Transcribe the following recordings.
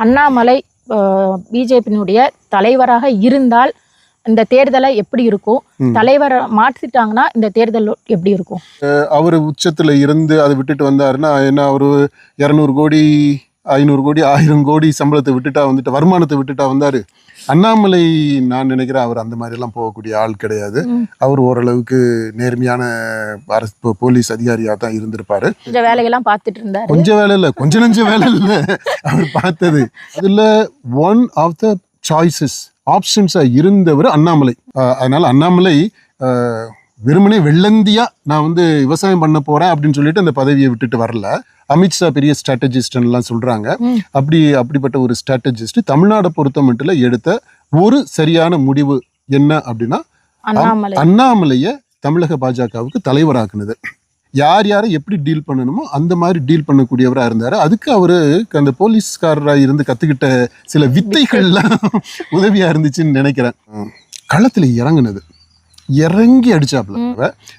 அண்ணாமலை பிஜேபியினுடைய தலைவராக இருந்தால் இந்த தேர்தலை எப்படி இருக்கும், தலைவரை மாற்றிட்டாங்கன்னா இந்த தேர்தல் எப்படி இருக்கும்? அவர் உச்சத்துல இருந்து அதை விட்டுட்டு வந்தாருன்னா என்ன, அவரு 200 கோடி 500 கோடி 1000 கோடி சம்பளத்தை விட்டுட்டா வந்துட்டு, வருமானத்தை விட்டுட்டா வந்தாரு. அண்ணாமலை நான் நினைக்கிறேன் அவர் அந்த மாதிரி எல்லாம் போகக்கூடிய ஆள் கிடையாது. அவர் ஓரளவுக்கு நேர்மையான அரசு போலீஸ் அதிகாரியா தான் இருந்திருப்பாரு. கொஞ்சம் வேலையெல்லாம் பார்த்துட்டு இருந்தாரு. கொஞ்சம் வேலை இல்லை, கொஞ்ச நஞ்ச வேலை இல்லை அவர் பார்த்தது. அதுல ஒன் ஆஃப் த சாய்ஸஸ் ஆப்ஷன்ஸா இருந்தவர் அண்ணாமலை. அதனால அண்ணாமலை வெறுமனே வெள்ளந்தியா நான் வந்து விவசாயம் பண்ண போறேன் அப்படின்னு சொல்லிட்டு அந்த பதவியை விட்டுட்டு வரல. அமித்ஷா பெரிய ஸ்ட்ராட்டஜிஸ்ட் எல்லாம் சொல்றாங்க. அப்படிப்பட்ட ஒரு ஸ்ட்ராட்டஜிஸ்ட் தமிழ்நாடை பொறுத்த மட்டும் எடுத்த ஒரு சரியான முடிவு என்ன அப்படின்னா, அண்ணாமலைய தமிழக பாஜகவுக்கு தலைவராக்குனது. யார் யாரை எப்படி டீல் பண்ணணுமோ அந்த மாதிரி டீல் பண்ணக்கூடியவராக இருந்தாரு. அதுக்கு அவரு அந்த போலீஸ்காரராக இருந்து கத்துக்கிட்ட சில வித்தைகள்லாம் உதவியா இருந்துச்சுன்னு நினைக்கிறேன். களத்துல இறங்கி அடிச்சாப்புல.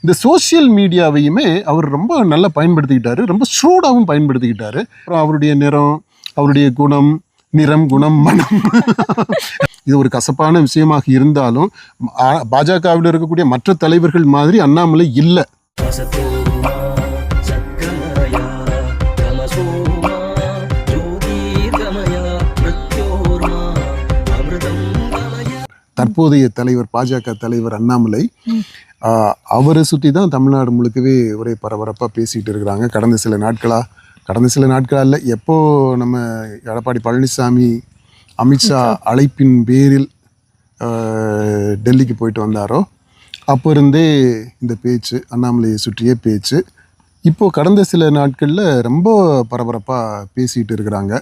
இந்த சோசியல் மீடியாவையுமே அவர் ரொம்ப நல்லா பயன்படுத்திக்கிட்டாரு, ரொம்ப ஷூடாகவும் பயன்படுத்திக்கிட்டாரு. அப்புறம் அவருடைய நிறம், அவருடைய குணம், நிறம் குணம் மனம் இது ஒரு கசப்பான விஷயமாக இருந்தாலும் பாஜகவில் இருக்கக்கூடிய மற்ற தலைவர்கள் மாதிரி அண்ணாமலை இல்லை. தற்போதைய தலைவர் பாஜக தலைவர் அண்ணாமலை, அவரை சுற்றி தான் தமிழ்நாடு முழுக்கவே ஒரே பரபரப்பாக பேசிகிட்டு இருக்கிறாங்க. கடந்த சில நாட்களா இல்லை, எப்போ நம்ம எடப்பாடி பழனிசாமி அமித்ஷா அழைப்பின் பேரில் டெல்லிக்கு போயிட்டு வந்தாரோ அப்போ இருந்தே இந்த பேச்சு, அண்ணாமலையை சுற்றியே பேச்சு. இப்போது கடந்த சில நாட்களில் ரொம்ப பரபரப்பாக பேசிகிட்டு இருக்கிறாங்க.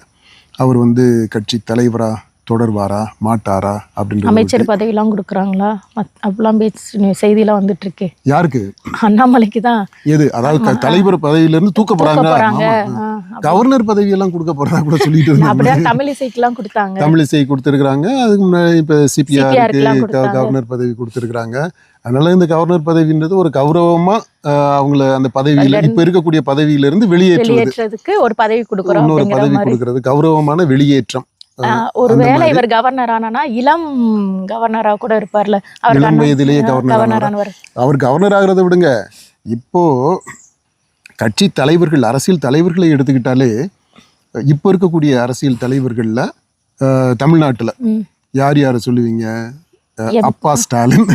அவர் வந்து கட்சி தலைவராக தொடர்வாரா மாட்டாரா அப்படின்ற அமைச்சர் பதவியெல்லாம் கொடுக்குறாங்களா அப்படிலாம் செய்தியெல்லாம் வந்துட்டு இருக்கு. யாருக்கு? அண்ணாமலைக்கு தான். எது, அதாவது தலைவர் பதவியிலிருந்து தூக்க போறாங்க, கவர்னர் பதவியெல்லாம் கொடுக்க போறதா கூட சொல்லிட்டு இருந்தாங்க. தமிழிசைக்கெல்லாம் கொடுத்தாங்க, தமிழிசை கொடுத்துருக்காங்க. அதுக்கு முன்னாடி இப்போ சிபிஆருக்கு கவர்னர் பதவி கொடுத்துருக்காங்க. அதனால இந்த கவர்னர் பதவின்றது ஒரு கௌரவமா அவங்கள அந்த பதவியில இப்ப இருக்கக்கூடிய பதவியிலிருந்து வெளியேற்றுவதற்கு ஒரு பதவி கொடுக்குறோம், இன்னொரு பதவி கொடுக்கறது கௌரவமான வெளியேற்றம். ஒருவேளை இவர் கவர்னர் ஆனா இளம் கவர்னரா கூட இருப்பார்ல, இளம் வயதிலேயே கவர்னர். அவர் கவர்னர் ஆகிறத விடுங்க, இப்போ கட்சி தலைவர்கள் அரசியல் தலைவர்களை எடுத்துக்கிட்டாலே இப்போ இருக்கக்கூடிய அரசியல் தலைவர்கள்ல தமிழ்நாட்டுல யார் யாரை சொல்லுவீங்க? அப்பா ஸ்டாலின்,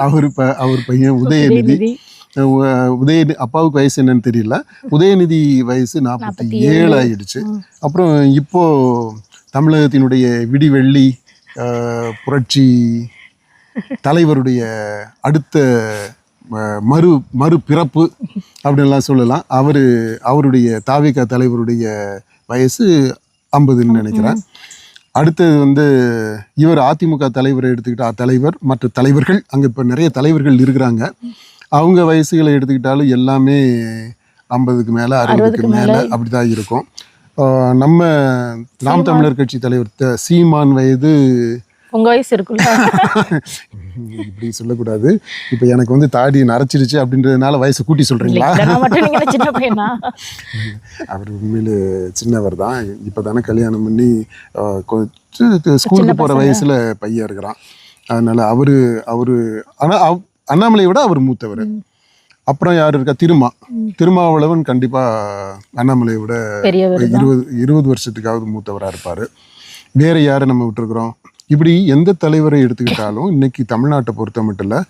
அவர் பையன் உதயநிதி. அப்பாவுக்கு வயசு என்னன்னு தெரியல, உதயநிதி வயசு 47 ஆயிடுச்சு. அப்புறம் இப்போ தமிழகத்தினுடைய விடிவெள்ளி புரட்சி தலைவருடைய அடுத்த மறுபிறப்பு அப்படின்லாம் சொல்லலாம். அவருடைய தாவிக தலைவருடைய வயசு 50ன்னு நினைக்கிறேன். அடுத்தது வந்து இவர் அதிமுக தலைவரை எடுத்துக்கிட்டா தலைவர், மற்ற தலைவர்கள் அங்கே இப்போ நிறைய தலைவர்கள் இருக்கிறாங்க. அவங்க வயசுகளை எடுத்துக்கிட்டாலும் எல்லாமே 50க்கு மேலே 60க்கு மேலே அப்படிதான் இருக்கும். நம்ம நாம் தமிழர் கட்சி தலைவர் சீமான் வயது உங்க வயசு இருக்குல்ல, இப்படி சொல்லக்கூடாது. இப்போ எனக்கு வந்து தாடி நரைச்சிருச்சு அப்படின்றதுனால வயசு கூட்டி சொல்றீங்களா? அவர் உண்மையில சின்னவர் தான். இப்போதானே கல்யாணம் பண்ணி ஸ்கூலுக்கு போற வயசுல பையன் இருக்கிறான். அதனால அவரு ஆனா அண்ணாமலையை விட அவர் மூத்தவர். அப்புறம் யார் இருக்கா? திருமாவளவன் கண்டிப்பா அண்ணாமலையை விட 20 வருஷத்துக்காவது மூத்தவராக இருப்பாரு. வேற யாரை நம்ம விட்டுருக்குறோம்? இப்படி எந்த தலைவரை எடுத்துக்கிட்டாலும் இன்னைக்கு தமிழ்நாட்டை பொறுத்த மட்டும் இல்லை,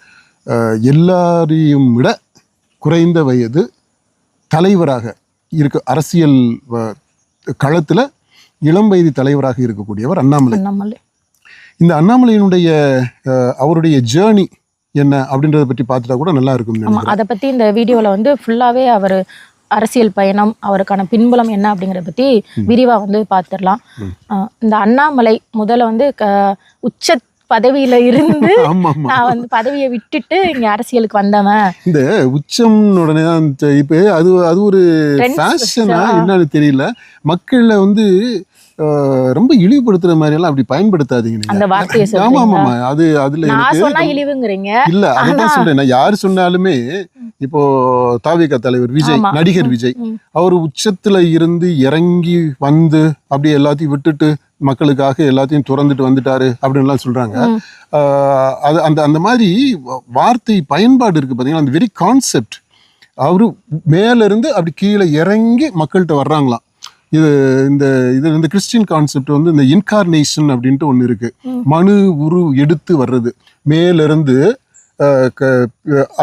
எல்லாரையும் விட குறைந்த வயது தலைவராக இருக்க, அரசியல் களத்துல இளம் வயது தலைவராக இருக்கக்கூடியவர் அண்ணாமலை. இந்த அண்ணாமலையினுடைய அவருடைய ஜேர்னி என்ன அப்படின்றத பற்றி பார்த்துட்டா கூட நல்லா இருக்கும். அதை பத்தி இந்த வீடியோல வந்து ஃபுல்லாவே அவர் அரசியல் பயணம், அவருக்கான பின்புலம் என்ன அப்படிங்கிறத பத்தி விரிவா வந்து பார்த்துடலாம். இந்த அண்ணாமலை முதல்ல வந்து உச்ச பதவியில இருந்து நான் வந்து பதவியை விட்டுட்டு இங்க அரசியலுக்கு வந்தவன். இந்த உச்சம் உடனே இப்ப அது ஒரு ஃபேஷனா என்னன்னு தெரியல. மக்கள்ல வந்து ரொம்ப இழிவுபடுத்துற மாதிரி எல்லாம் அப்படி பயன்படுத்தாதீங்க அந்த வார்த்தையை நீங்க. ஆமா ஆமா ஆமா. அதுல நான் எனக்கு சொன்னா இழிவுங்கிறீங்க. இல்ல அதுதான் சொல்றேன். நான் யாரு சொன்னாலுமே இப்போ தாவேகா தலைவர் விஜய், ஆமா. நடிகர் விஜய், அவர் உச்சத்துல இருந்து இறங்கி வந்து அப்படியே எல்லாத்தையும் விட்டுட்டு மக்களுக்காக எல்லாத்தையும் துறந்துட்டு வந்துட்டாரு அப்படின்லாம் சொல்றாங்க. அது அந்த அந்த மாதிரி வார்த்தை பயன்பாடு இருக்கு பாத்தீங்கன்னா, அந்த வெரி கான்செப்ட். அவரு மேல இருந்து அப்படி கீழே இறங்கி மக்கள்கிட்ட வர்றாங்களாம். இந்த கிறிஸ்டியன் கான்செப்ட் வந்து இந்த இன்கார்னேஷன் அப்படின்ட்டு ஒண்ணு இருக்கு. மனு உரு எடுத்து வர்றது மேல இருந்து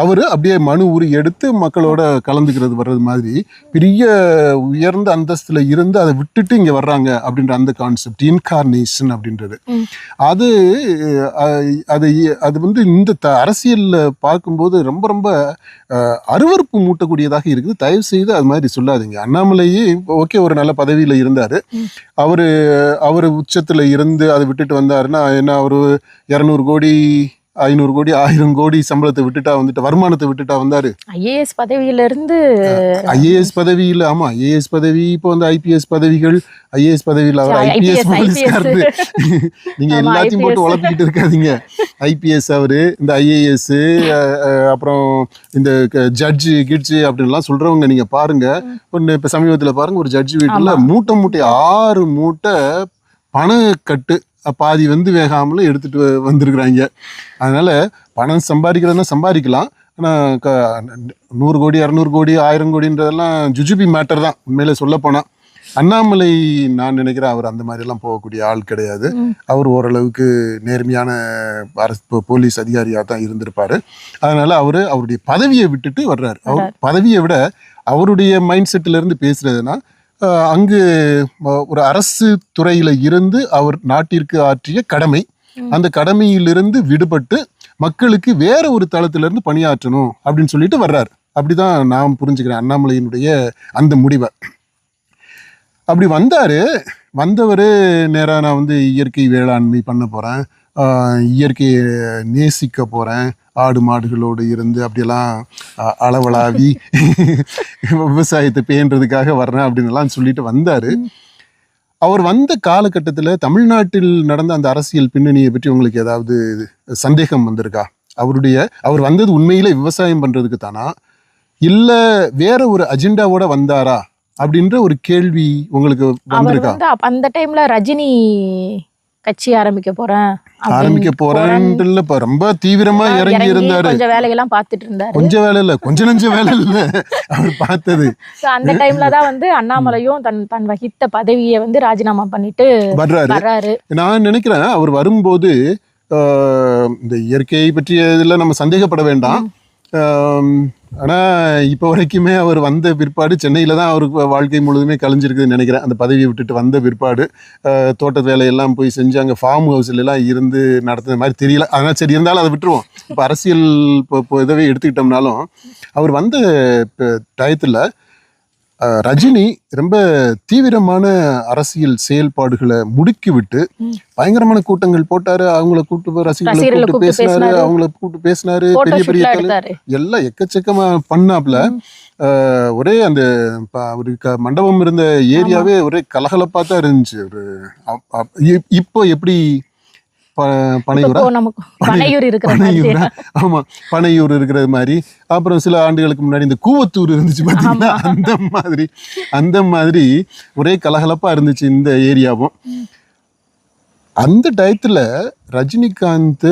அவரு அப்படியே மனு உரு எடுத்து மக்களோட கலந்துக்கிறது வர்றது மாதிரி பெரிய உயர்ந்த அந்தஸ்துல இருந்து அதை விட்டுட்டு இங்க வர்றாங்க அப்படின்ற அந்த கான்செப்ட் இன்கார்னேஷன் அப்படின்றது. அது அது அது வந்து இந்த அரசியல்ல பார்க்கும்போது ரொம்ப ரொம்ப அருவருப்பு மூட்டக்கூடியதாக இருக்குது. தயவு செய்து அது மாதிரி சொல்லாதீங்க. அண்ணாமலையே ஓகே ஒரு நல்ல பதவியில இருந்தாரு. அவரு உச்சத்துல இருந்து அதை விட்டுட்டு வந்தாருன்னா என்ன, அவரு 200 கோடி 500 கோடி 1000 கோடி சம்பளத்தை விட்டுட்டா வந்துட்டு, வருமானத்தை விட்டுட்டா வந்தாரு. ஐஏஎஸ் பதவியில இருந்து ஐஏஎஸ் பதவியில, ஆமா ஐஏஎஸ் பதவி, இப்போ வந்து ஐபிஎஸ் பதவிகள். ஐஏஎஸ் பதவியில் அவர் ஐபிஎஸ் போலீஸ்காரரு. நீங்க எல்லாத்தையும் போட்டு உழப்பிக்கிட்டு இருக்காதீங்க. ஐபிஎஸ் அவரு, இந்த ஐஏஎஸ், அப்புறம் இந்த ஜட்ஜு கிட்ஜு அப்படின்லாம் சொல்றவங்க நீங்க பாருங்க. ஒன்று இப்ப சமீபத்துல பாருங்க, ஒரு ஜட்ஜு வீட்டுல மூட்டை 6 மூட்டை பணக்கட்டு பாதி வந்து வேகாமல எடுத்துட்டு வந்திருக்கிறாங்க. அதனால பணம் சம்பாதிக்கிறதுனா சம்பாதிக்கலாம். ஆனால் 100 கோடி 200 கோடி 1000 கோடின்றதெல்லாம் ஜுஜுபி மேட்டர் தான் உண்மையில சொல்ல போனா. அண்ணாமலை நான் நினைக்கிறேன் அவர் அந்த மாதிரி எல்லாம் போகக்கூடிய ஆள் கிடையாது. அவர் ஓரளவுக்கு நேர்மையான அரசு போலீஸ் அதிகாரியா தான் இருந்திருப்பாரு. அதனால அவருடைய பதவியை விட்டுட்டு வர்றாரு. அவர் பதவியை விட அவருடைய மைண்ட் செட்ல இருந்து பேசுறதுன்னா, அங்கு ஒரு அரசு துறையில இருந்து அவர் நாட்டிற்கு ஆற்றிய கடமை, அந்த கடமையிலிருந்து விடுபட்டு மக்களுக்கு வேற ஒரு தளத்துல இருந்து பணியாற்றணும் அப்படின்னு சொல்லிட்டு வர்றாரு. அப்படிதான் நான் புரிஞ்சுக்கிறேன் அண்ணாமலையினுடைய அந்த முடிவை. அப்படி வந்தவர் நேராக நான் வந்து இயற்கை வேளாண்மை பண்ண போறேன், இயற்கையை நேசிக்க போறேன், ஆடு மாடுகளோடு இருந்து அப்படியெல்லாம் அளவலாவி விவசாயத்தை பேன்றதுக்காக வர்றேன் அப்படின்னு எல்லாம் சொல்லிட்டு வந்தாரு. அவர் வந்த காலகட்டத்தில் தமிழ்நாட்டில் நடந்த அந்த அரசியல் பின்னணியை பற்றி உங்களுக்கு ஏதாவது சந்தேகம் வந்திருக்கா? அவர் வந்தது உண்மையிலே விவசாயம் பண்றதுக்கு தானா, இல்ல வேற ஒரு அஜெண்டாவோட வந்தாரா அப்படின்ற ஒரு கேள்வி உங்களுக்கு வந்திருக்கா? அந்த டைம்ல ரஜினி கட்சி ஆரம்பிக்க போறேன் ரொம்ப தீவிரமா இறங்கி இருந்தாரு. கொஞ்சம் வேலையெல்லாம் பார்த்துட்டு இருந்தாரு. கொஞ்சம் வேலை இல்ல, கொஞ்சம் நெஞ்ச வேலை இல்ல அவர் பார்த்தது. அந்த டைம்ல தான் வந்து அண்ணாமலையும் தன் வகித்த பதவியை வந்து ராஜினாமா பண்ணிட்டு வர்றாரு. நான் நினைக்கிறேன் அவர் வரும்போது இந்த இயற்கையை பற்றிய இதுல நம்ம சந்தேகப்பட வேண்டாம். ஆனா இப்போ வரைக்குமே அவர் வந்த பிற்பாடு சென்னையில தான் அவருக்கு வாழ்க்கை முழுதுமே கழிஞ்சிருக்குதுன்னு நினைக்கிறேன். அந்த பதவியை விட்டுட்டு வந்த பிற்பாடு தோட்ட வேலையெல்லாம் போய் செஞ்சு அங்கே ஃபார்ம் ஹவுஸ்ல எல்லாம் இருந்து நடத்துன மாதிரி தெரியல. அதனால சரி, இருந்தாலும் அதை விட்டுருவோம். இப்போ அரசியல் இப்போ இதவே எடுத்துக்கிட்டோம்னாலும் அவர் வந்த டயத்துல ரஜினி ரொம்ப தீவிரமான அரசியல் செயல்பாடுகளை முடுக்கி விட்டு பயங்கரமான கூட்டங்கள் போட்டாரு. அவங்கள கூட்டு ரசிகர்களை கூட்டு பேசினாரு, அவங்கள கூட்டு பேசினாரு, பெரிய பெரிய எல்லாம் எக்கச்சக்கமா பண்ணாப்ல. ஒரே அந்த அவருக்கு மண்டபம் இருந்த ஏரியாவே ஒரே கலகலப்பா தான் இருந்துச்சு. இப்போ எப்படி பனையூர் இருக்கிறது மாதிரி, அப்புறம் சில ஆண்டுகளுக்கு முன்னாடி இந்த கூவத்தூர் இருந்துச்சு பாத்தீங்கன்னா, அந்த மாதிரி ஒரே கலகலப்பா இருந்துச்சு இந்த ஏரியாவும். அந்த டயத்துல ரஜினிகாந்த்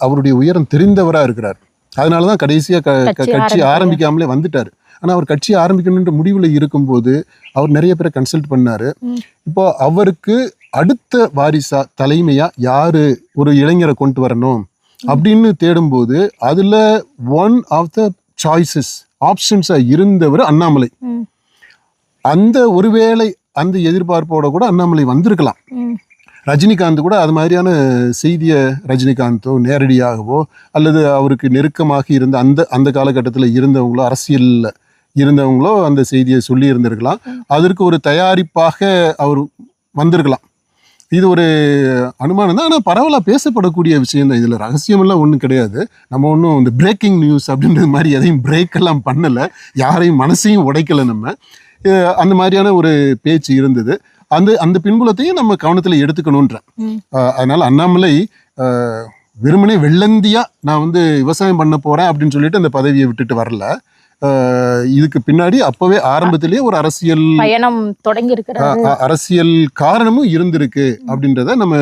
அவருடைய உயரம் தெரிந்தவரா இருக்கிறார். அதனாலதான் கடைசியா கட்சி ஆரம்பிக்காமலே வந்துட்டாரு. ஆனா அவர் கட்சி ஆரம்பிக்கணுன்ற முடிவுல இருக்கும்போது அவர் நிறைய பேரை கன்சல்ட் பண்ணாரு. இப்போ அவருக்கு அடுத்த வாரிசா தலைமையா யாரு ஒரு இளைஞரை கொண்டு வரணும் அப்படின்னு தேடும்போது அதுல ஒன் ஆஃப் த சாய்ஸஸ் ஆப்ஷன்ஸா இருந்தவர் அண்ணாமலை. அந்த ஒருவேளை அந்த எதிர்பார்ப்போட கூட அண்ணாமலை வந்திருக்கலாம். ரஜினிகாந்த் கூட அது மாதிரியான செய்தியை ரஜினிகாந்தோ நேரடியாகவோ அல்லது அவருக்கு நெருக்கமாக இருந்த அந்த காலகட்டத்தில் இருந்தவங்களோ அரசியல்ல இருந்தவங்களோ அந்த செய்தியை சொல்லி இருந்திருக்கலாம். அதற்கு ஒரு தயாரிப்பாக அவர் வந்திருக்கலாம். இது ஒரு அனுமானம் தான். ஆனால் பரவலாக பேசப்படக்கூடிய விஷயம் தான். இதில் ரகசியமெல்லாம் ஒன்றும் கிடையாது. நம்ம ஒன்றும் இந்த பிரேக்கிங் நியூஸ் அப்படின்றது மாதிரி எதையும் பிரேக் எல்லாம் பண்ணலை, யாரையும் மனசையும் உடைக்கலை. நம்ம அந்த மாதிரியான ஒரு பேச்சு இருந்தது. அந்த பின்புலத்தையும் நம்ம கவனத்தில் எடுத்துக்கணுன்ற. அதனால அண்ணாமலை வெறுமனே வெள்ளந்தியா நான் வந்து விவசாயம் பண்ண போறேன் அப்படின்னு சொல்லிட்டு அந்த பதவியை விட்டுட்டு வரல. இதுக்கு பின்னாடி அப்பவே ஆரம்பத்திலேயே ஒரு அரசியல் பயணம் தொடங்கி இருக்கிறது, அரசியல் காரணமும் இருந்திருக்கு அப்படின்றத நம்ம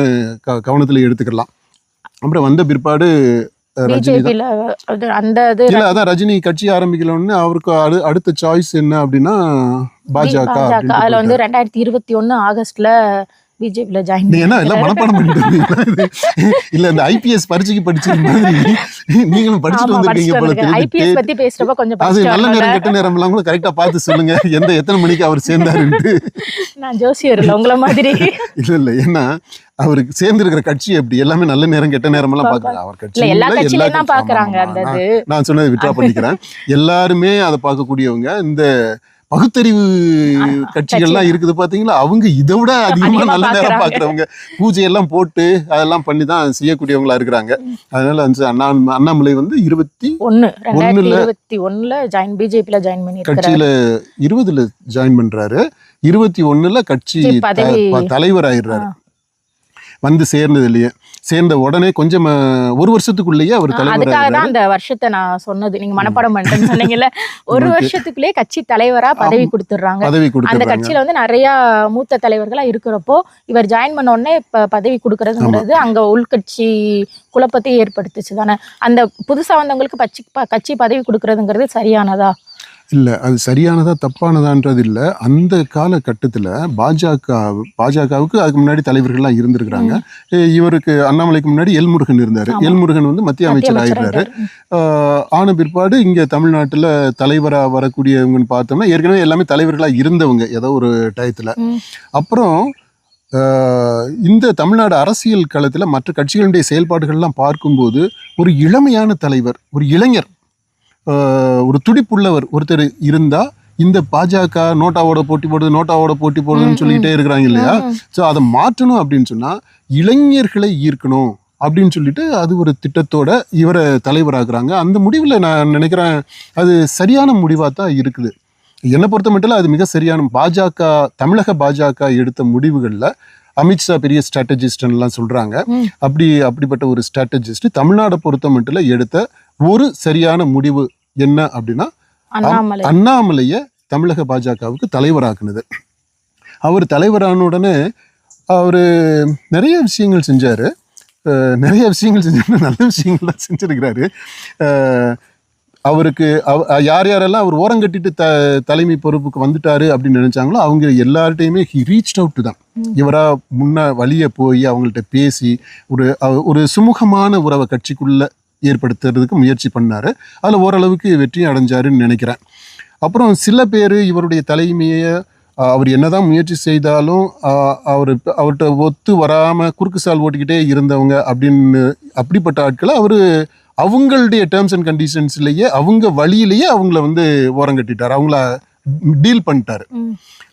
கவனத்துல எடுத்துக்கலாம். அப்புறம் வந்த பிற்பாடு பிஜேபியில அந்த இது இல்ல, அதான் ரஜினி கட்சி ஆரம்பிக்கலன்னு அவருக்கு அடுத்த சாய்ஸ் என்ன அப்படின்னா பாஜக. அதுல வந்து 2021 ஆகஸ்ட்ல பிஜேபியில ஜாயின். என்ன எல்லாம் மனப்பாடம் பண்ணிட்டு இல்ல இந்த ஐபிஎஸ் பரீட்சைக்கு படிச்ச மாதிரி நீங்களும் படிச்சுட்டு வந்திருக்கீங்க போல தெரியுது. ஐபிஎஸ் பத்தி பேசுறப்ப கொஞ்சம் அது நல்ல நேரம் கெட்ட நேரம் எல்லாம் கூட கரெக்டா பார்த்து சொல்லுங்க, எத்தனை மணிக்கு அவர் சேர்ந்தாருன்ட்டு. நான் ஜோசியர் இல்ல உங்கள மாதிரி. இல்ல ஏன்னா அவருக்கு சேர்ந்து இருக்கிற கட்சி எப்படி எல்லாமே நல்ல நேரம் கெட்ட நேரம் எல்லாம் பாக்குறாங்க. அவர் கட்சி எல்லா கட்சியிலும் தான் பாக்குறாங்க. அந்த நான் சொன்னதை விட்ரா பண்ணிக்கிறேன். எல்லாருமே அதை பார்க்கக்கூடியவங்க. இந்த பகுத்தறிவு கட்சிகள்லாம் இருக்குது பாத்தீங்களா, அவங்க இதை விட அதிகமா நல்ல நேரம் பாக்குறவங்க, பூஜையெல்லாம் போட்டு அதெல்லாம் பண்ணி தான் செய்யக்கூடியவங்களா இருக்கிறாங்க. அதனால அண்ணாமலை வந்து 2021 ஜாயின் பிஜேபியில ஜாயின் பண்ணி கட்சியில 20 ஜாயின் பண்றாரு. 21 கட்சி தலைவர் ஆயிடுறாரு. வந்து சேர்ந்த உடனே கொஞ்சம் ஒரு வருஷத்துக்குள்ளேயே அவர் தலைவர். அதுக்காக தான் அந்த வருஷத்தை நான் சொன்னது, நீங்க மனப்பாடம் பண்ணிட்டேன்னு சொன்னீங்கல்ல. ஒரு வருஷத்துக்குள்ளேயே கட்சி தலைவரா பதவி கொடுத்துடுறாங்க. அந்த கட்சியில வந்து நிறைய மூத்த தலைவர்களா இருக்கிறப்போ இவர் ஜாயின் பண்ண உடனே பதவி கொடுக்கறதுங்கிறது அங்க உள்கட்சி குழப்பத்தை ஏற்படுத்துச்சு தானே. அந்த புதுசா வந்தவங்களுக்கு கட்சி பதவி கொடுக்கறதுங்கிறது சரியானதா? இல்லை, அது சரியானதா தப்பானதான்றது இல்லை. அந்த காலகட்டத்தில் பாஜகவுக்கு அதுக்கு முன்னாடி தலைவர்கள்லாம் இருந்திருக்கிறாங்க. இவருக்கு அண்ணாமலைக்கு முன்னாடி எல்முருகன் இருந்தார். எல்முருகன் வந்து மத்திய அமைச்சர் ஆயிடுறாரு. ஆன பிற்பாடு இங்கே தமிழ்நாட்டில் தலைவராக வரக்கூடியவங்கன்னு பார்த்தோம்னா ஏற்கனவே எல்லாமே தலைவர்களாக இருந்தவங்க ஏதோ ஒரு டயத்தில். அப்புறம் இந்த தமிழ்நாடு அரசியல் களத்தில் மற்ற கட்சிகளுடைய செயல்பாடுகள்லாம் பார்க்கும்போது ஒரு இளமையான தலைவர், ஒரு இளைஞர், ஒரு துடிப்புள்ளவர் ஒருத்தர் இருந்தா இந்த பாஜக நோட்டாவோட போட்டி போடுதுன்னு சொல்லிட்டே இருக்கிறாங்க இல்லையா. ஸோ அதை மாற்றணும் அப்படின்னு சொன்னா இளைஞர்களை ஈர்க்கணும் அப்படின்னு சொல்லிட்டு அது ஒரு திட்டத்தோட இவரை தலைவராக்குறாங்க. அந்த முடிவில் நான் நினைக்கிறேன் அது சரியான முடிவாக தான் இருக்குது. என்னை பொறுத்த மட்டும் அது மிக சரியான தமிழக பாஜக எடுத்த முடிவுகளில் அமித்ஷா பெரிய ஸ்ட்ராட்டஜிஸ்ட்லாம் சொல்றாங்க. அப்படிப்பட்ட ஒரு ஸ்ட்ராட்டஜிஸ்ட் தமிழ்நாடை பொறுத்த மட்டும் எடுத்த ஒரு சரியான முடிவு என்ன அப்படின்னா அண்ணாமலைய தமிழக பாஜகவுக்கு தலைவராக்குனது. அவர் தலைவரான உடனே அவரு நிறைய விஷயங்கள் செஞ்சாரு. நல்ல விஷயங்கள் தான் செஞ்சிருக்கிறாரு. அவருக்கு யாரெல்லாம் அவர் ஓரங்கட்டிட்டு தலைமை பொறுப்புக்கு வந்துட்டாரு அப்படின்னு நினைச்சாங்களோ அவங்க எல்லார்ட்டையுமே ஹி ரீச் அவுட் டு தான். இவரா வழிய போய் அவங்கள்ட்ட பேசி ஒரு சுமூகமான உறவை கட்சிக்குள்ள ஏற்படுத்துறதுக்கு முயற்சி பண்ணாரு. அதில் ஓரளவுக்கு வெற்றியும் அடைஞ்சாருன்னு நினைக்கிறேன். அப்புறம் சில பேர் இவருடைய தலைமையை அவர் என்னதான் முயற்சி செய்தாலும் அவர்கிட்ட ஒத்து வராமல் குறுக்கு சால் ஓட்டிக்கிட்டே இருந்தவங்க அப்படிப்பட்ட ஆட்களை அவங்களுடைய டேர்ம்ஸ் அண்ட் கண்டிஷன்ஸ்லேயே அவங்க வழியிலேயே அவங்கள வந்து ஓரங்கட்டிட்டார், அவங்கள டீல் பண்ணிட்டாரு.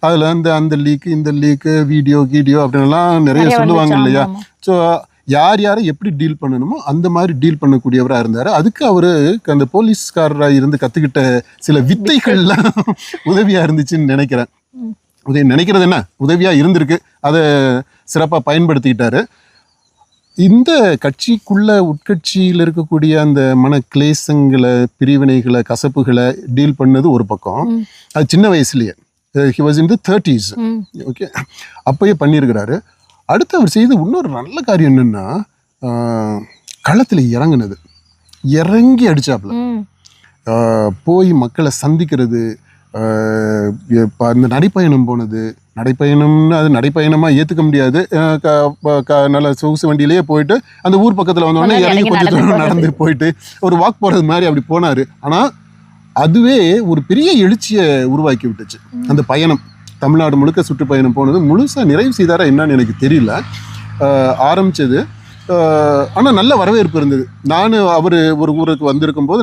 அதில் அந்த லீக்கு இந்த லீக்கு வீடியோ அப்படின்லாம் நிறைய சொல்லுவாங்க இல்லையா. ஸோ யாரை எப்படி டீல் பண்ணணுமோ அந்த மாதிரி டீல் பண்ணக்கூடியவராக இருந்தார். அதுக்கு அந்த போலீஸ்காரராக இருந்து கற்றுக்கிட்ட சில வித்தைகள்லாம் உதவியாக இருந்துச்சுன்னு நினைக்கிறேன். நினைக்கிறது என்ன உதவியாக இருந்திருக்கு, அதை சிறப்பாக பயன்படுத்திக்கிட்டாரு. இந்த கட்சிக்குள்ள உட்கட்சியில் இருக்கக்கூடிய அந்த மன கிளேசங்களை, பிரிவினைகளை, கசப்புகளை டீல் பண்ணது ஒரு பக்கம். அது சின்ன வயசுலயே he was in the 30s. Okay, அப்பயே பண்ணியிருக்கிறாரு. அடுத்து அவர் செய்த இன்னொரு நல்ல காரியம் என்னன்னா களத்தில் இறங்கி அடிச்சாப்புல போய் மக்களை சந்திக்கிறது. இந்த நடைப்பயணம் போனது, நடைப்பயணம்னு அது நடைப்பயணமாக ஏற்றுக்க முடியாது. நல்ல சொகுசு வண்டியிலேயே போயிட்டு அந்த ஊர் பக்கத்தில் வந்தோடனே இறங்கி கொஞ்சம் தூரம் நடந்து போயிட்டு ஒரு வாக் போகிறது மாதிரி அப்படி போனார். ஆனால் அதுவே ஒரு பெரிய எழுச்சியை உருவாக்கி விட்டுச்சு. அந்த பயணம் தமிழ்நாடு முழுக்க சுற்றுப்பயணம் போனது முழுசாக நிறைவு செய்தாரா என்னன்னு எனக்கு தெரியல. ஆரம்பித்தது, ஆனால் நல்ல வரவேற்பு இருந்தது. அவர் ஒரு ஊருக்கு வந்திருக்கும் போது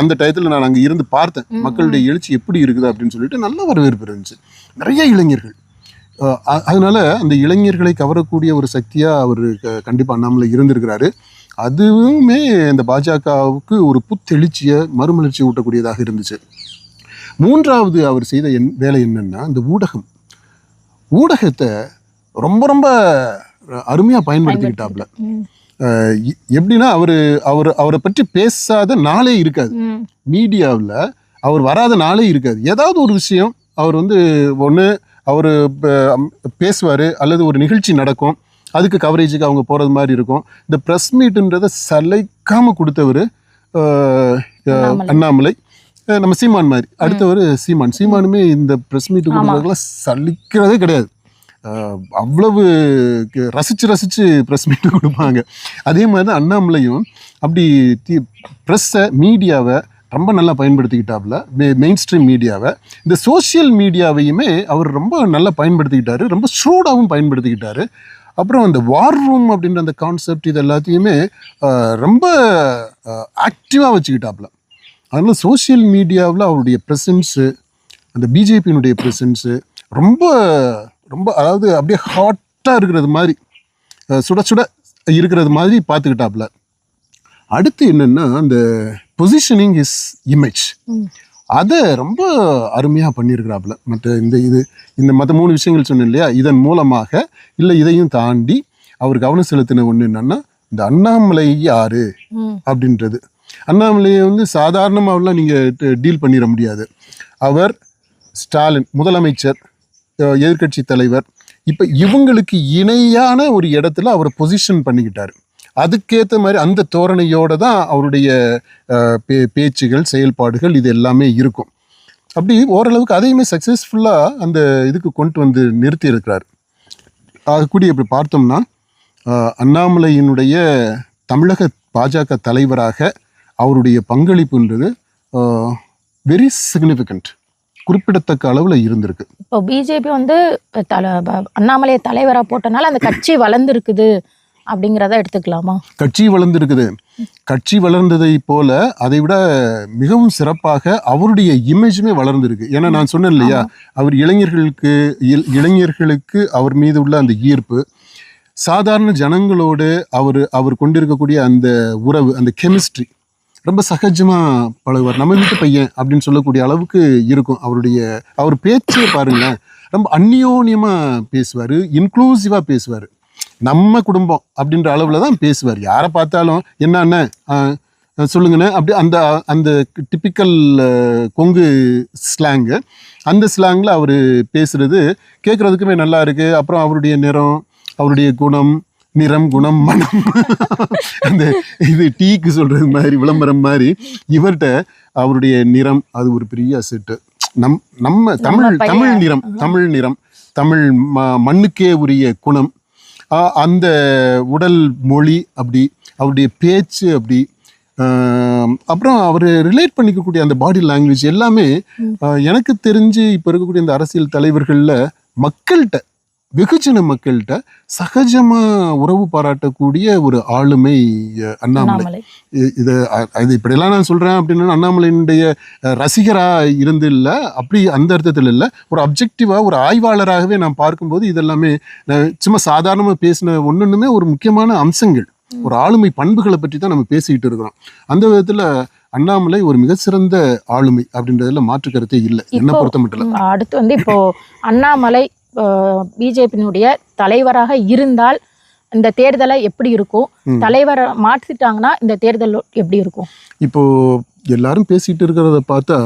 அந்த டயத்தில் நான் அங்கே இருந்து பார்த்தேன் மக்களுடைய எழுச்சி எப்படி இருக்குது அப்படின்னு சொல்லிட்டு நல்ல வரவேற்பு இருந்துச்சு. நிறைய இளைஞர்கள். அதனால அந்த இளைஞர்களை கவரக்கூடிய ஒரு சக்தியாக அவர் கண்டிப்பாக அண்ணாமலை இருந்திருக்கிறாரு. அதுவுமே இந்த பாஜகவுக்கு ஒரு புத்தெழுச்சியை, மறுமலர்ச்சி ஊட்டக்கூடியதாக இருந்துச்சு. மூன்றாவது அவர் செய்த வேலை என்னன்னா, இந்த ஊடகத்தை ரொம்ப ரொம்ப அருமையாக பயன்படுத்திக்கிட்டாப்ல. எப்படின்னா அவரை பற்றி பேசாத நாளே இருக்காது. மீடியாவில் அவர் வராத நாளே இருக்காது. ஏதாவது ஒரு விஷயம் அவர் வந்து ஒன்று அவர் பேசுவார், அல்லது ஒரு நிகழ்ச்சி நடக்கும், அதுக்கு கவரேஜுக்கு அவங்க போகிறது மாதிரி இருக்கும். இந்த ப்ரெஸ் மீட்டுன்றதை சலைக்காமல் கொடுத்தவர் அண்ணாமலை. நம்ம சீமான் மாதிரி அடுத்தவர் சீமானுமே இந்த ப்ரெஸ் மீட்டு கொடுக்குறதுக்கெல்லாம் சலிக்கிறதே கிடையாது. அவ்வளவு ரசித்து ப்ரெஸ் மீட்டு கொடுப்பாங்க. அதே மாதிரி தான் அண்ணாமலையும் அப்படி ப்ரெஸ்ஸை, மீடியாவை ரொம்ப நல்லா பயன்படுத்திக்கிட்டாப்புல. மெயின் ஸ்ட்ரீம் மீடியாவை, இந்த சோஷியல் மீடியாவையுமே அவர் ரொம்ப நல்லா பயன்படுத்திக்கிட்டாரு, ரொம்ப ஷூடாகவும் பயன்படுத்திக்கிட்டாரு. அப்புறம் அந்த வார் ரூம் அப்படின்ற அந்த கான்செப்ட் இது எல்லாத்தையுமே ரொம்ப ஆக்டிவாக வச்சுக்கிட்டாப்புல. அதனால் சோஷியல் மீடியாவில் அவருடைய ப்ரெசன்ஸு, அந்த பிஜேபியினுடைய ப்ரெசன்ஸு ரொம்ப ரொம்ப அதாவது அப்படியே ஹாட்டாக இருக்கிறது மாதிரி, சுட சுட இருக்கிறது மாதிரி பார்த்துக்கிட்டாப்புல. அடுத்து என்னென்னா, அந்த பொசிஷனிங் இஸ் இமேஜ், அதை ரொம்ப அருமையாக பண்ணியிருக்கிறாப்புல. இந்த மற்ற 3 விஷயங்கள் சொன்னேன் இல்லையா, இதன் மூலமாக இல்லை இதையும் தாண்டி அவர் கவனம் செலுத்தின ஒன்று என்னன்னா, இந்த அண்ணாமலை யாரு அப்படின்றது. அண்ணாமலையை வந்து சாதாரணமாகலாம் நீங்கள் டீல் பண்ணிட முடியாது. அவர் ஸ்டாலின் முதலமைச்சர், எதிர்கட்சி தலைவர், இப்போ இவங்களுக்கு இணையான ஒரு இடத்துல அவரை பொசிஷன் பண்ணிக்கிட்டாரு. அதுக்கேற்ற மாதிரி அந்த தோரணையோடு தான் அவருடைய பேச்சுகள், செயல்பாடுகள் இது எல்லாமே இருக்கும். அப்படி ஓரளவுக்கு அதையுமே சக்ஸஸ்ஃபுல்லாக அந்த இதுக்கு கொண்டு வந்து நிறுத்தி இருக்கிறார். ஆகக்கூடிய இப்படி பார்த்தோம்னா, அண்ணாமலையினுடைய தமிழக பாஜக தலைவராக அவருடைய பங்களிப்புன்றது வெரி சிக்னிஃபிகண்ட், குறிப்பிடத்தக்க அளவில் இருந்திருக்கு. இப்போ பிஜேபி வந்து அண்ணாமலையை தலைவராக போட்டனால அந்த கட்சி வளர்ந்துருக்குது அப்படிங்கிறத எடுத்துக்கலாமா? கட்சி வளர்ந்துருக்குது. கட்சி வளர்ந்ததை போல அதை விட மிகவும் சிறப்பாக அவருடைய இமேஜுமே வளர்ந்துருக்கு. ஏன்னா நான் சொன்னேன் இல்லையா, அவர் இளைஞர்களுக்கு அவர் மீது உள்ள அந்த ஈர்ப்பு, சாதாரண ஜனங்களோடு அவர் கொண்டிருக்கக்கூடிய அந்த உறவு, அந்த கெமிஸ்ட்ரி ரொம்ப சகஜமாக பழகுவார். நம்ம வீட்டு பையன் அப்படின்னு சொல்லக்கூடிய அளவுக்கு இருக்கும். அவர் பேச்சே பாருங்களேன், ரொம்ப அந்யோன்யமாக பேசுவார், இன்க்ளூசிவாக பேசுவார். நம்ம குடும்பம் அப்படின்ற அளவில் தான் பேசுவார். யாரை பார்த்தாலும் என்ன சொல்லுங்கண்ணே அப்படி அந்த டிப்பிக்கல் கொங்கு ஸ்லாங்கு, அந்த ஸ்லாங்கில் அவர் பேசுகிறது கேட்குறதுக்குமே நல்லா இருக்குது. அப்புறம் அவருடைய நிறம், அவருடைய குணம், நிறம், குணம், மனம், அந்த இது டீக்கு சொல்கிறது மாதிரி, விளம்பரம் மாதிரி, இவர்கிட்ட அவருடைய நிறம் அது ஒரு பெரிய அசெட்டு. நம்ம தமிழ் நிறம், தமிழ் மண்ணுக்கே உரிய குணம், அந்த உடல் மொழி அப்படி, அவருடைய பேச்சு அப்படி, அப்புறம் அவர் ரிலேட் பண்ணிக்கக்கூடிய அந்த பாடி லாங்குவேஜ் எல்லாமே எனக்கு தெரிஞ்சு இப்போ இருக்கக்கூடிய இந்த அரசியல் தலைவர்களில் மக்கள்கிட்ட, வெகுஜன மக்கள்கிட்ட சகஜமாக உறவு பாராட்டக்கூடிய ஒரு ஆளுமை அண்ணாமலை. இது இப்படியெல்லாம் நான் சொல்கிறேன் அப்படின்னா அண்ணாமலையினுடைய ரசிகராக இருந்து இல்லை, அப்படி அந்த அர்த்தத்தில் இல்லை. ஒரு அப்ஜெக்டிவாக, ஒரு ஆய்வாளராகவே நான் பார்க்கும்போது இதெல்லாமே சும்மா சாதாரணமாக பேசின ஒன்றுமே ஒரு முக்கியமான அம்சங்கள், ஒரு ஆளுமை பண்புகளை பற்றி தான் நம்ம பேசிக்கிட்டு இருக்கிறோம். அந்த விதத்தில் அண்ணாமலை ஒரு மிகச்சிறந்த ஆளுமை அப்படின்றதுல மாற்று கருத்தே இல்லை, என்ன பொறுத்த மட்டும் இல்லை. அடுத்து வந்து இப்போ அண்ணாமலை பிஜேபியினுடைய தலைவராக இருந்தால் இந்த தேர்தலை எப்படி இருக்கும், தலைவரை மாற்றிட்டாங்கன்னா இந்த தேர்தல் எப்படி இருக்கும்? இப்போ எல்லாரும் பேசிட்டு இருக்கிறத பார்த்தா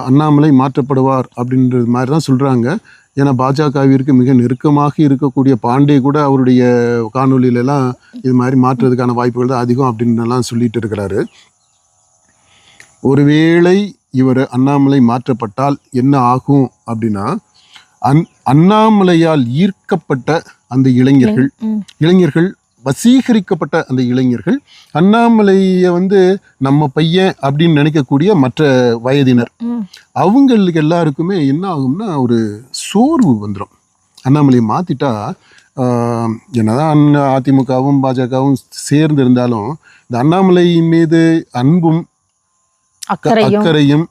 அண்ணாமலை மாற்றப்படுவார் அப்படின்றது மாதிரி தான் சொல்றாங்க. ஏன்னா பாஜகவிற்கு மிக நெருக்கமாக இருக்கக்கூடிய பாண்டே கூட அவருடைய காணொலியிலலாம் இது மாதிரி மாற்றுறதுக்கான வாய்ப்புகள் தான் அதிகம் அப்படின்னுலாம் சொல்லிட்டு இருக்கிறாரு. ஒருவேளை இவர் அண்ணாமலை மாற்றப்பட்டால் என்ன ஆகும் அப்படின்னா, அண்ணாமலையால் ஈர்க்கப்பட்ட அந்த இளைஞர்கள் வசீகரிக்கப்பட்ட அந்த இளைஞர்கள் அண்ணாமலையை வந்து நம்ம பையன் அப்படின்னு நினைக்கக்கூடிய மற்ற வயதினர், அவங்களுக்கு எல்லாருக்குமே என்ன ஆகும்னா ஒரு சோர்வு வந்துடும். அண்ணாமலையை மாற்றிட்டா என்னதான் அதிமுகவும் பாஜகவும் சேர்ந்து இருந்தாலும் இந்த அண்ணாமலை மீது அன்பும் அக்கறையும்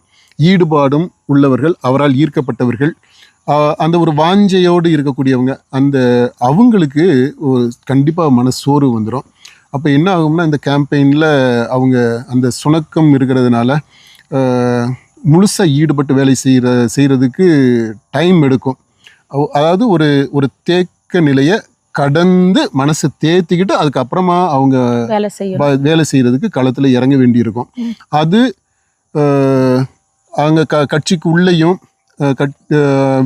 ஈடுபாடும் உள்ளவர்கள், அவரால் ஈர்க்கப்பட்டவர்கள், அந்த ஒரு வாஞ்சையோடு இருக்கக்கூடியவங்க, அவங்களுக்கு ஒரு கண்டிப்பாக மனசோர்வு வந்துடும். அப்போ என்ன ஆகும்னா இந்த கேம்பெயினில் அவங்க அந்த சுணக்கம் இருக்கிறதுனால முழுசாக ஈடுபட்டு வேலை செய்கிறதுக்கு டைம் எடுக்கும். அதாவது ஒரு தேக்க நிலையை கடந்து மனசை தேத்திக்கிட்டு அதுக்கப்புறமா அவங்க வேலை செய்கிறதுக்கு களத்தில் இறங்க வேண்டியிருக்கும். அது அவங்க கட்சிக்கு உள்ளேயும்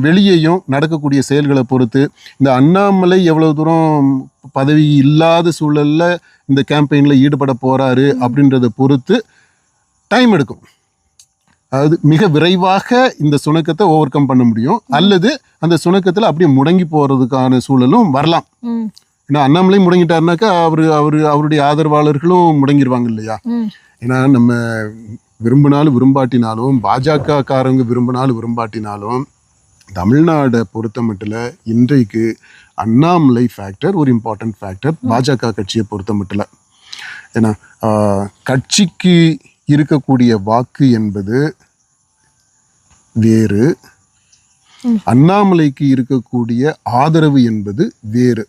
வெளியேயும் நடக்கக்கூடிய செயல்களை பொறுத்து, இந்த அண்ணாமலை எவ்வளவு தூரம் பதவி இல்லாத சூழல்ல இந்த கேம்பெயின்ல ஈடுபட போறாரு அப்படின்றத பொறுத்து டைம் எடுக்கும். அதாவது மிக விரைவாக இந்த சுணக்கத்தை ஓவர் கம் பண்ண முடியும், அல்லது அந்த சுணக்கத்தில் அப்படியே முடங்கி போறதுக்கான சூழலும் வரலாம். ஏன்னா அண்ணாமலை முடங்கிட்டாருனாக்கா அவருடைய ஆதரவாளர்களும் முடங்கிடுவாங்க இல்லையா? ஏன்னா நம்ம விரும்பினாலும் விரும்பாட்டினாலும், பாஜக காரங்க விரும்பினாலும் விரும்பாட்டினாலும், தமிழ்நாடை பொறுத்த மட்டும் இன்றைக்கு அண்ணாமலை ஃபேக்டர் ஒரு இம்பார்ட்டன்ட் ஃபேக்டர் பாஜக கட்சியை பொறுத்த மட்டும். ஏன்னா கட்சிக்கு இருக்கக்கூடிய வாக்கு என்பது வேறு, அண்ணாமலைக்கு இருக்கக்கூடிய ஆதரவு என்பது வேறு.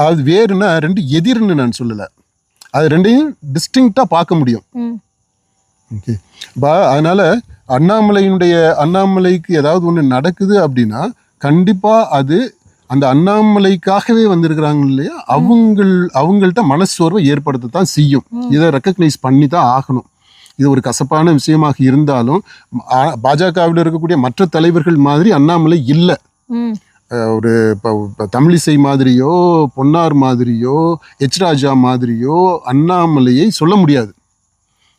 அது வேறுனா ரெண்டு எதிர்ன்னு நான் சொல்லலை, அது ரெண்டையும் டிஸ்டிங்க்டா பார்க்க முடியும். ஓகே, அதனால அண்ணாமலைக்கு ஏதாவது ஒன்று நடக்குது அப்படின்னா கண்டிப்பா அது அந்த அண்ணாமலைக்காகவே வந்திருக்கிறாங்க இல்லையா, அவங்கள்ட்ட மனசோர்வை ஏற்படுத்தத்தான் செய்யும். இதை ரெக்கக்னைஸ் பண்ணி தான் ஆகணும். இது ஒரு கசப்பான விஷயமாக இருந்தாலும் பாஜகவில் இருக்கக்கூடிய மற்ற தலைவர்கள் மாதிரி அண்ணாமலை இல்லை. ஒரு இப்போ தமிழிசை மாதிரியோ, பொன்னார் மாதிரியோ, எச் ராஜா மாதிரியோ அண்ணாமலையை சொல்ல முடியாது.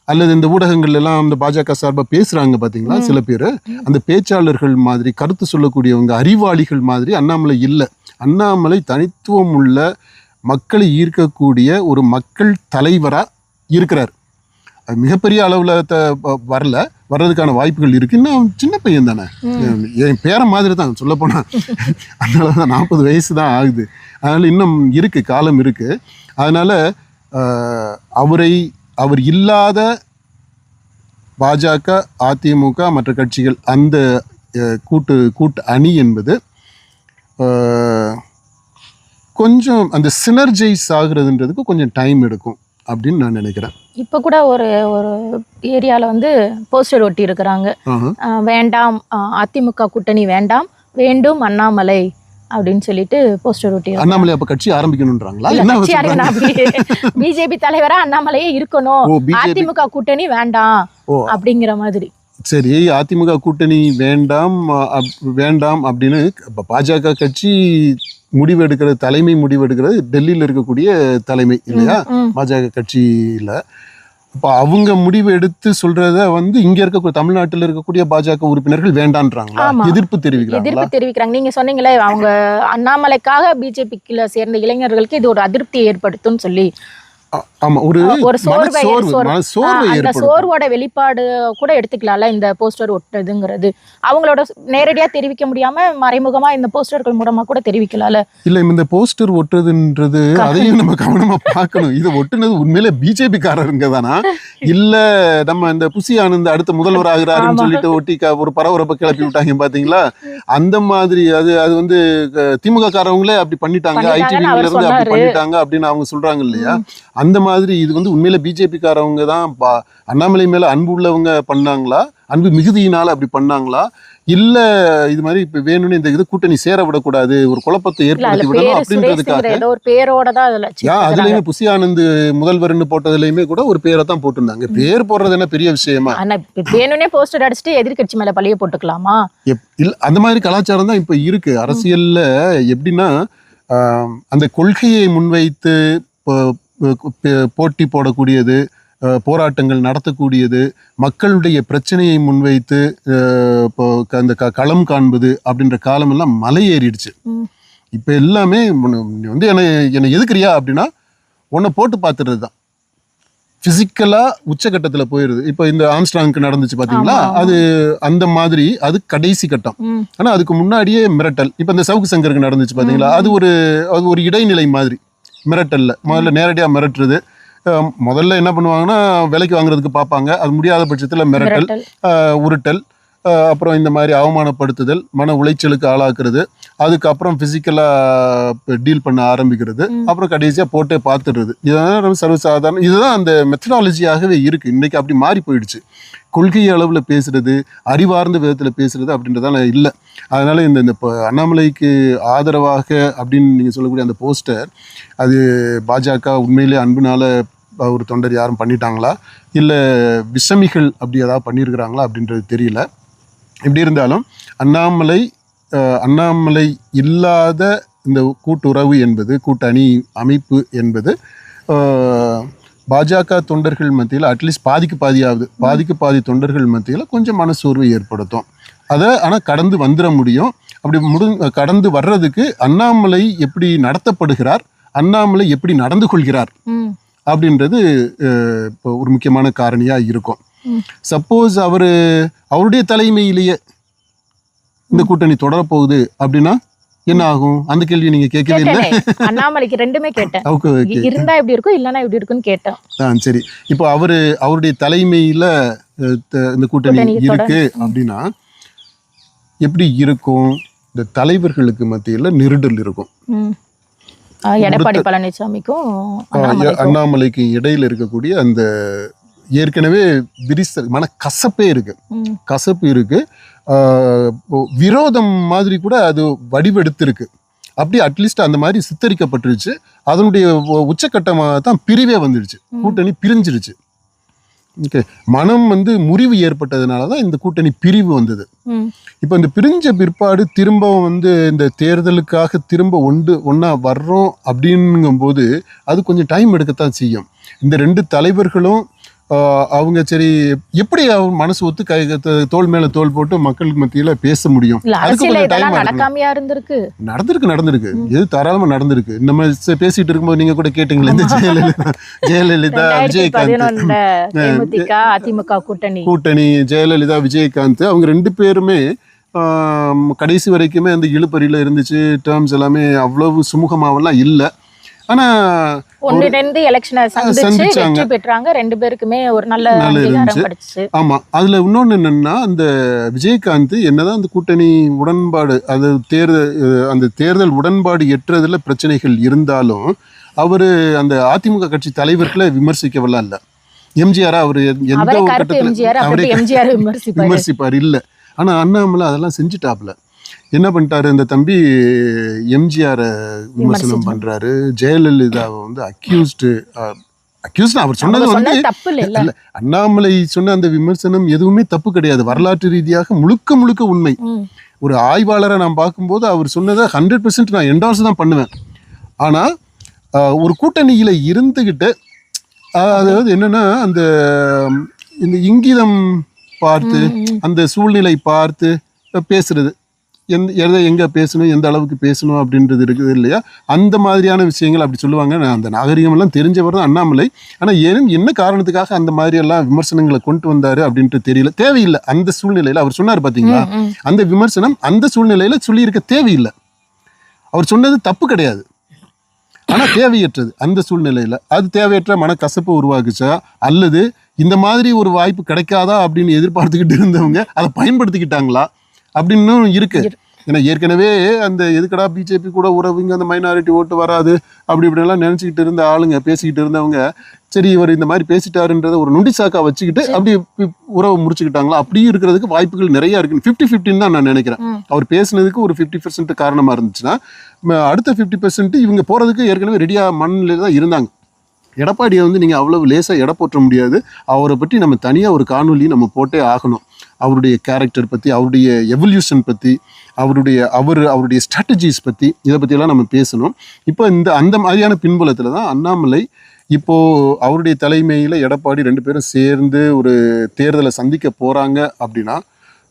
அல்லது இந்த ஊடகங்கள் எல்லாம் அந்த பாஜக சார்பாக பேசுறாங்க பார்த்தீங்களா சில பேர், அந்த பேச்சாளர்கள் மாதிரி, கருத்து சொல்லக்கூடியவங்க, அறிவாளிகள் மாதிரி அண்ணாமலை இல்லை. அண்ணாமலை தனித்துவம் உள்ள மக்களை ஈர்க்கக்கூடிய ஒரு மக்கள் தலைவராக இருக்கிறார். அது மிகப்பெரிய அளவில் வர்றதுக்கான வாய்ப்புகள் இருக்கு. இன்னும் சின்ன பையன் தானே, என் பேரன் மாதிரி தான் சொல்ல போனா. அதனால தான் 40 வயசு தான் ஆகுது. அதனால இன்னும் இருக்கு, காலம் இருக்கு. அதனால அவர் இல்லாத பாஜக, அதிமுக, மற்ற கட்சிகள் அந்த கூட்டு அணி என்பது கொஞ்சம் அந்த சினர்ஜைஸ் ஆகுறதுன்றதுக்கு கொஞ்சம் டைம் எடுக்கும் அப்படின்னு நான் நினைக்கிறேன். இப்போ கூட ஒரு ஏரியாவில் வந்து போஸ்டர் ஒட்டி இருக்கிறாங்க, வேண்டாம் அதிமுக கூட்டணி வேண்டாம், வேண்டும் அண்ணாமலை அப்படின்னு சொல்லிட்டு போஸ்டர் ஒட்டி. அண்ணாமலை அப்ப கட்சி ஆரம்பிக்கணும்ன்றாங்களா? பிஜேபி தலைவரா அண்ணாமலையே இருக்கணும், அதிமுக கூட்டணி வேண்டாம் அப்படிங்கிற மாதிரி. சரி, அதிமுக கூட்டணி வேண்டாம் அப்படின்னு பாஜக கட்சி முடிவெடுக்கிறது, தலைமை முடிவெடுக்கிறது டெல்லியில் இருக்கக்கூடிய தலைமை இல்லையா, பாஜக கட்சியில. இப்போ அவங்க முடிவு எடுத்து சொல்றத வந்து இங்க இருக்க தமிழ்நாட்டில் இருக்கக்கூடிய பாஜக உறுப்பினர்கள் வேண்டான்றாங்களா, எதிர்ப்பு தெரிவிக்கிறாங்க. நீங்க சொன்னீங்களே அவங்க அண்ணாமலைக்காக பிஜேபிக்குள்ள சேர்ந்த இளைஞர்களுக்கு இது ஒரு அதிருப்தி ஏற்படுத்தும் சொல்லி. ஆமா, ஒரு சோர்வோட வெளிப்பாடு கூட எடுத்துக்கலாம்ல இந்த போஸ்டர் ஒட்டுறதுங்கிறது. அவங்களோட நேரடியா தெரிவிக்க முடியாம மறைமுகமா இந்த போஸ்டர்கள் மூலமா கூட தெரிவிக்கலாம்ல. இல்ல, இந்த போஸ்டர் ஒட்டுறதுன்றது அதையும் நம்ம கவனமா பார்க்கணும். இது ஒட்டுனது உண்மையிலே பிஜேபி காரருங்க தானா, இல்ல நம்ம இந்த புசி ஆனந்த் அடுத்த முதல்வர் ஆகிறாருன்னு சொல்லிட்டு ஒட்டி ஒரு பரபரப்பை கிளப்பி விட்டாங்க பாத்தீங்களா, அந்த மாதிரி. அது வந்து திமுக காரவங்களே அப்படி பண்ணிட்டாங்க, ஐடிவில இருந்து அப்படி பண்ணிட்டாங்க அப்படின்னு அவங்க சொல்றாங்க இல்லையா. அந்த மாதிரி இது வந்து உண்மையில பிஜேபி காரவங்க தான் அண்ணாமலை மேல அன்பு உள்ளவங்க பண்ணாங்களா, அன்பு மிகுதியினால அப்படி பண்ணாங்களா, இல்ல இது மாதிரி இப்ப வேணும்னு இந்த இது கூட்டணி சேர விடக்கூடாது, ஒரு குழப்பத்தை ஏற்படுத்தி விடணும் அப்படின்றதுக்காக அதுலயுமே புசி ஆனந்த் முதல்வர்னு போட்டதுலயுமே கூட ஒரு பேரை தான் போட்டிருந்தாங்க. பேர் போடுறது என்ன பெரிய விஷயமா? வேணும்னே போஸ்டர் அடிச்சுட்டு எதிர்கட்சி மேல பழிய போட்டுக்கலாமா? இல்ல, அந்த மாதிரி கலாச்சாரம் தான் இப்ப இருக்கு அரசியல்ல. எப்படின்னா அந்த கொள்கையை முன்வைத்து போட்டி போடக்கூடியது, போராட்டங்கள் நடத்தக்கூடியது, மக்களுடைய பிரச்சனையை முன்வைத்து அந்த களம் காண்பது அப்படின்ற காலம் எல்லாம் மலை ஏறிடுச்சு. இப்ப எல்லாமே வந்து என்னை எதுக்குறியா அப்படின்னா உன்னை போட்டு பார்த்துறது தான். பிசிக்கலா உச்சகட்டத்துல போயிருது. இப்ப இந்த ஆம்ஸ்ட்ராங்க்கு நடந்துச்சு பாத்தீங்களா, அது அந்த மாதிரி அது கடைசி கட்டம். ஆனா அதுக்கு முன்னாடியே மிரட்டல். இப்ப இந்த சவுக்கு சங்கருக்கு நடந்துச்சு பாத்தீங்களா, அது ஒரு இடைநிலை மாதிரி. மிரட்டல்ல முதல்ல நேரடியா மிரட்டுறது, முதல்ல என்ன பண்ணுவாங்கன்னா விலைக்கு வாங்குறதுக்கு பார்ப்பாங்க, அது முடியாத பட்சத்துல மிரட்டல், உருட்டல், அப்புறம் இந்த மாதிரி அவமானப்படுத்துதல், மன உளைச்சலுக்கு ஆளாக்குறது, அதுக்கப்புறம் ஃபிசிக்கலாக டீல் பண்ண ஆரம்பிக்கிறது, அப்புறம் கடைசியாக போட்டே பார்த்துடுறது. இதுதான் சர்வசாதாரணம். இதுதான் அந்த மெத்தடாலஜியாகவே இருக்குது. இன்றைக்கி அப்படி மாறி போயிடுச்சு. கொள்கை அளவில் பேசுறது, அறிவார்ந்த விதத்தில் பேசுறது அப்படின்றதால இல்லை. அதனால் இந்த இப்போ அண்ணாமலைக்கு ஆதரவாக அப்படின்னு நீங்கள் சொல்லக்கூடிய அந்த போஸ்டர், அது பாஜக உண்மையிலே அன்புனால ஒரு தொண்டர் யாரும் பண்ணிட்டாங்களா, இல்லை விஷமிகள் அப்படி ஏதாவது பண்ணியிருக்கிறாங்களா அப்படின்றது தெரியல. எப்படி இருந்தாலும் அண்ணாமலை இல்லாத இந்த கூட்டுறவு என்பது, கூட்டணி அமைப்பு என்பது பாஜக தொண்டர்கள் மத்தியில் அட்லீஸ்ட் பாதிக்கு பாதி தொண்டர்கள் மத்தியில் கொஞ்சம் மனசோர்வை ஏற்படுத்தும். அதை ஆனால் கடந்து வந்துட முடியும். அப்படி கடந்து வர்றதுக்கு அண்ணாமலை எப்படி நடத்தப்படுகிறார், அண்ணாமலை எப்படி நடந்து கொள்கிறார் அப்படின்றது இப்போ ஒரு முக்கியமான காரணியாக இருக்கும். சப்போஸ் அவருடைய தலைமையிலேயே இந்த கூட்டணி தொடரப்போகுது அப்படின்னா என்ன ஆகும்? அந்த கேள்வி நீங்க கேட்கவே இல்லை. அண்ணாமலைக்கு ரெண்டுமே கேட்டேன். இருந்தா எப்படி இருக்கும், இல்லைன்னா எப்படி இருக்குன்னு கேட்டேன். சரி, இப்போ அவருடைய தலைமையில இந்த கூட்டணி இருக்கு அப்படின்னா எப்படி இருக்கும்? இந்த தலைவர்களுக்கு மத்தியில நெருடல் இருக்கும். எடப்பாடி பழனிசாமிக்கும் அண்ணாமலைக்கு இடையில இருக்கக்கூடிய அந்த ஏற்கனவே கசப்பு இருக்கு, விரோதம் மாதிரி கூட அது வடிவெடுத்திருக்கு. அப்படி அட்லீஸ்ட் அந்த மாதிரி சித்தரிக்கப்பட்டுருச்சு. அதனுடைய உச்சக்கட்டமாக தான் பிரிவே வந்துடுச்சு, கூட்டணி பிரிஞ்சிருச்சு. ஓகே, மனம் முறிவு ஏற்பட்டதுனால தான் இந்த கூட்டணி பிரிவு வந்தது. இப்போ இந்த பிரிஞ்ச பிற்பாடு திரும்பவும் இந்த தேர்தலுக்காக திரும்ப ஒன்றா வர்றோம் அப்படிங்கும்போது அது கொஞ்சம் டைம் எடுக்கத்தான் செய்யும். இந்த ரெண்டு தலைவர்களும் அவங்க சரி எப்படி அவங்க மனசு ஒத்து தோல் மேல தோல் போட்டு மக்களுக்கு மத்தியில பேச முடியும்? நடந்திருக்கு. எது தாராளமா நடந்திருக்கு. நம்ம பேசிட்டு இருக்கும்போது நீங்க கூட கேட்டீங்களே, இந்த ஜெயலலிதா அதிமுக கூட்டணி, ஜெயலலிதா விஜயகாந்த் அவங்க ரெண்டு பேருமே கடைசி வரைக்குமே அந்த இழுபறியில இருந்துச்சு. டேர்ம்ஸ் எல்லாமே அவ்வளவு சுமூகமாவெல்லாம் இல்லை. ஆனா ஆமா, அதுல இன்னொன்னு என்னன்னா, அந்த விஜயகாந்த் என்னதான் அந்த கூட்டணி உடன்பாடு, அது தேர்தல் உடன்பாடு எட்டுறதுல பிரச்சனைகள் இருந்தாலும் அவரு அந்த அதிமுக கட்சி தலைவர்களை விமர்சிக்கவெல்லாம் இல்ல. எம்ஜிஆரா அவரு எந்த ஒரு கட்டத்துல விமர்சிப்பார் இல்ல. ஆனா அண்ணாமலை அதெல்லாம் செஞ்சுட்டாப்ல. என்ன பண்ணிட்டாரு, இந்த தம்பி எம்ஜிஆரை விமர்சனம் பண்றாரு, ஜெயலலிதாவை அக்யூஸ்டு அவர் சொன்னது அண்ணாமலை சொன்ன அந்த விமர்சனம் எதுவுமே தப்பு கிடையாது, வரலாற்று ரீதியாக முழுக்க உண்மை. ஒரு ஆய்வாளரை நான் பார்க்கும்போது அவர் சொன்னதை 100% நான் என்டார்ஸ் தான் பண்ணுவேன். ஆனா ஒரு கூட்டணியில இருந்துகிட்டு அதாவது என்னன்னா, இந்த இங்கிதம் பார்த்து அந்த சூழ்நிலை பார்த்து பேசுறது, எங்கே பேசணும், எந்த அளவுக்கு பேசணும் அப்படின்றது இருக்குது இல்லையா? அந்த மாதிரியான விஷயங்கள் அப்படி சொல்லுவாங்க. நான் அந்த நாகரிகமெல்லாம் தெரிஞ்சவர் தான் அண்ணாமலை. ஆனால் என்ன காரணத்துக்காக அந்த மாதிரியெல்லாம் விமர்சனங்களை கொண்டு வந்தார் அப்படின்ட்டு தெரியல. தேவையில்லை. அந்த சூழ்நிலையில் அவர் சொன்னார் பார்த்தீங்களா, அந்த விமர்சனம் அந்த சூழ்நிலையில் சொல்லியிருக்க தேவையில்லை. அவர் சொன்னது தப்பு கிடையாது, ஆனால் தேவையற்றது. அந்த சூழ்நிலையில் அது தேவையற்ற மனக்கசப்பு உருவாக்குச்சா, அல்லது இந்த மாதிரி ஒரு வாய்ப்பு கிடைக்காதா அப்படின்னு எதிர்பார்த்துக்கிட்டு இருந்தவங்க அதை பயன்படுத்திக்கிட்டாங்களா அப்படின்னு இருக்கு. ஏன்னா ஏற்கனவே அந்த எதுக்கடா பிஜேபி கூட உறவுங்க, அந்த மைனாரிட்டி ஓட்டு வராது அப்படி இப்படிலாம் நினச்சிக்கிட்டு இருந்த ஆளுங்க, பேசிக்கிட்டு இருந்தவங்க, சரி இவர் இந்த மாதிரி பேசிட்டாருன்றதை ஒரு நொண்டி சாக்கா வச்சுக்கிட்டு அப்படி உறவை முடிச்சுக்கிட்டாங்களா? அப்படியும் இருக்கிறதுக்கு வாய்ப்புகள் நிறைய இருக்கு. 50-50 தான் நான் நினைக்கிறேன். அவர் பேசுனதுக்கு ஒரு 50% காரணமாக இருந்துச்சுன்னா, அடுத்த 50% இவங்க போகிறதுக்கு ஏற்கனவே ரெடியாக மண்ணில் தான் இருந்தாங்க. எடப்பாடியை நீங்கள் அவ்வளவு லேசாக எடை போற்ற முடியாது. அவரை பற்றி நம்ம தனியாக ஒரு காணொலி நம்ம போட்டே ஆகணும். அவருடைய கேரக்டர் பற்றி, அவருடைய எவல்யூஷன் பற்றி, அவருடைய ஸ்ட்ராட்டஜிஸ் பற்றி, இதை பற்றியெல்லாம் நம்ம பேசணும். இப்போ அந்த மாதிரியான பின்புலத்தில் தான் அண்ணாமலை இப்போது அவருடைய தலைமையில் எடப்பாடி ரெண்டு பேரும் சேர்ந்து ஒரு தேர்தலை சந்திக்க போகிறாங்க. அப்படின்னா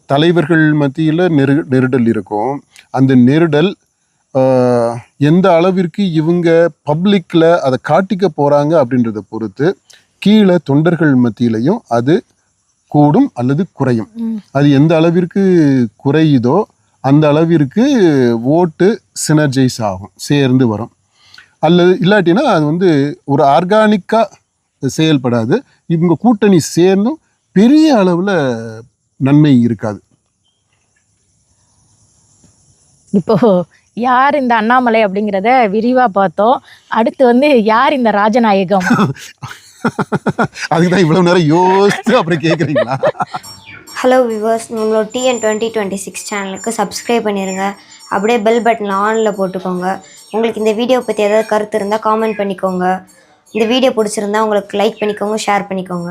தலைவர்கள் மத்தியில் நெருடல் இருக்கும். அந்த நெருடல் எந்த அளவிற்கு இவங்க பப்ளிக்கில் அதை காட்டிக்க போகிறாங்க அப்படின்றத பொறுத்து கீழே தொண்டர்கள் மத்தியிலையும் அது கூடும் அல்லது குறையும். அது எந்த அளவிற்கு குறையுதோ அந்த அளவிற்கு ஓட்டு சினர்ஜைஸ் ஆகும், சேர்ந்து வரும். அல்லது இல்லாட்டினா அது ஒரு ஆர்கானிக்காக செயல்படாது. இவங்க கூட்டணி சேர்ந்தும் பெரிய அளவில் நன்மை இருக்காது. இப்போ யார் இந்த அண்ணாமலை அப்படிங்கிறத விரிவா பார்த்தோம். அடுத்து வந்து யார் இந்த ராஜநாயகம்? அதுக்கு தான் இவ்வளவு நேரம் யோசிச்சு அப்புறம் கேட்குறீங்களா? ஹலோ வியூவர்ஸ், நம்மளோட TN 2026 சேனலுக்கு சப்ஸ்கிரைப் பண்ணிடுங்க. அப்படியே பெல் பட்டன் ஆனில் போட்டுக்கோங்க. உங்களுக்கு இந்த வீடியோ பற்றி ஏதாவது கருத்து இருந்தால் காமெண்ட் பண்ணிக்கோங்க. இந்த வீடியோ பிடிச்சிருந்தா உங்களுக்கு லைக் பண்ணிக்கோங்க, ஷேர் பண்ணிக்கோங்க.